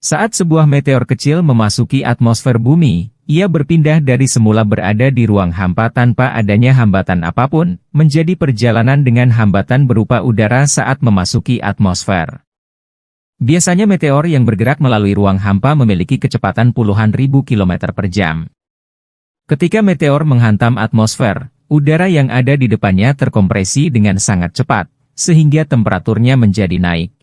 Saat sebuah meteor kecil memasuki atmosfer bumi, ia berpindah dari semula berada di ruang hampa tanpa adanya hambatan apapun, menjadi perjalanan dengan hambatan berupa udara saat memasuki atmosfer. Biasanya meteor yang bergerak melalui ruang hampa memiliki kecepatan puluhan ribu kilometer per jam. Ketika meteor menghantam atmosfer, udara yang ada di depannya terkompresi dengan sangat cepat, sehingga temperaturnya menjadi naik.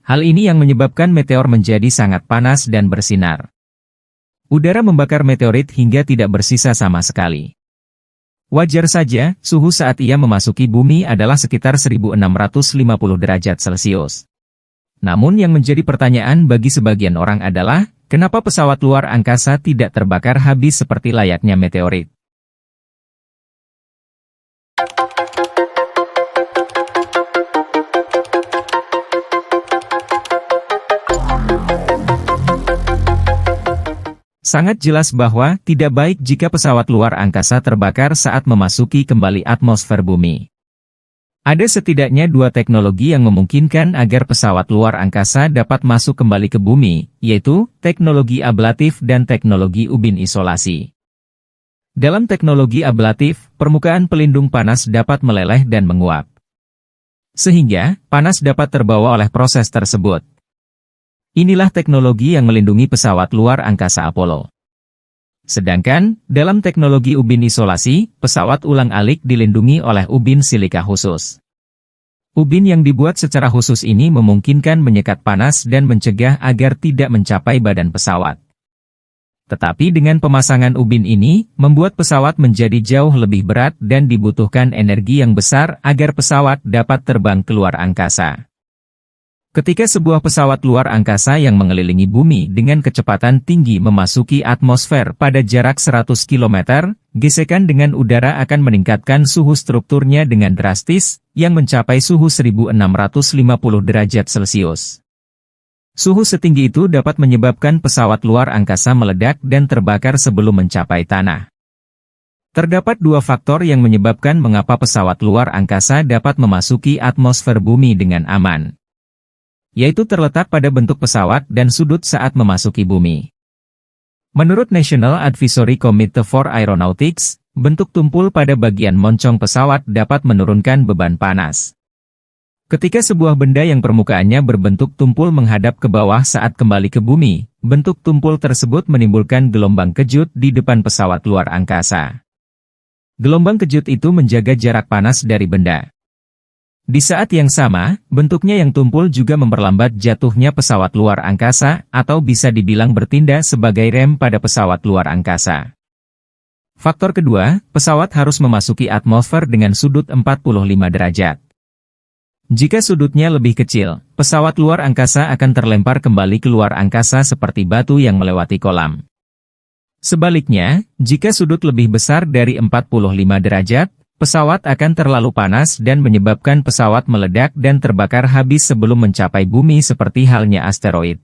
Hal ini yang menyebabkan meteor menjadi sangat panas dan bersinar. Udara membakar meteorit hingga tidak bersisa sama sekali. Wajar saja, suhu saat ia memasuki bumi adalah sekitar 1650 derajat Celcius. Namun yang menjadi pertanyaan bagi sebagian orang adalah, kenapa pesawat luar angkasa tidak terbakar habis seperti layaknya meteorit? Sangat jelas bahwa tidak baik jika pesawat luar angkasa terbakar saat memasuki kembali atmosfer bumi. Ada setidaknya dua teknologi yang memungkinkan agar pesawat luar angkasa dapat masuk kembali ke bumi, yaitu teknologi ablatif dan teknologi ubin isolasi. Dalam teknologi ablatif, permukaan pelindung panas dapat meleleh dan menguap. Sehingga, panas dapat terbawa oleh proses tersebut. Inilah teknologi yang melindungi pesawat luar angkasa Apollo. Sedangkan, dalam teknologi ubin isolasi, pesawat ulang-alik dilindungi oleh ubin silika khusus. Ubin yang dibuat secara khusus ini memungkinkan menyekat panas dan mencegah agar tidak mencapai badan pesawat. Tetapi dengan pemasangan ubin ini, membuat pesawat menjadi jauh lebih berat dan dibutuhkan energi yang besar agar pesawat dapat terbang keluar angkasa. Ketika sebuah pesawat luar angkasa yang mengelilingi bumi dengan kecepatan tinggi memasuki atmosfer pada jarak 100 km, gesekan dengan udara akan meningkatkan suhu strukturnya dengan drastis, yang mencapai suhu 1650 derajat Celcius. Suhu setinggi itu dapat menyebabkan pesawat luar angkasa meledak dan terbakar sebelum mencapai tanah. Terdapat dua faktor yang menyebabkan mengapa pesawat luar angkasa dapat memasuki atmosfer bumi dengan aman, yaitu terletak pada bentuk pesawat dan sudut saat memasuki bumi. Menurut National Advisory Committee for Aeronautics, bentuk tumpul pada bagian moncong pesawat dapat menurunkan beban panas. Ketika sebuah benda yang permukaannya berbentuk tumpul menghadap ke bawah saat kembali ke bumi, bentuk tumpul tersebut menimbulkan gelombang kejut di depan pesawat luar angkasa. Gelombang kejut itu menjaga jarak panas dari benda. Di saat yang sama, bentuknya yang tumpul juga memperlambat jatuhnya pesawat luar angkasa, atau bisa dibilang bertindak sebagai rem pada pesawat luar angkasa. Faktor kedua, pesawat harus memasuki atmosfer dengan sudut 45 derajat. Jika sudutnya lebih kecil, pesawat luar angkasa akan terlempar kembali keluar angkasa seperti batu yang melewati kolam. Sebaliknya, jika sudut lebih besar dari 45 derajat, pesawat akan terlalu panas dan menyebabkan pesawat meledak dan terbakar habis sebelum mencapai bumi seperti halnya asteroid.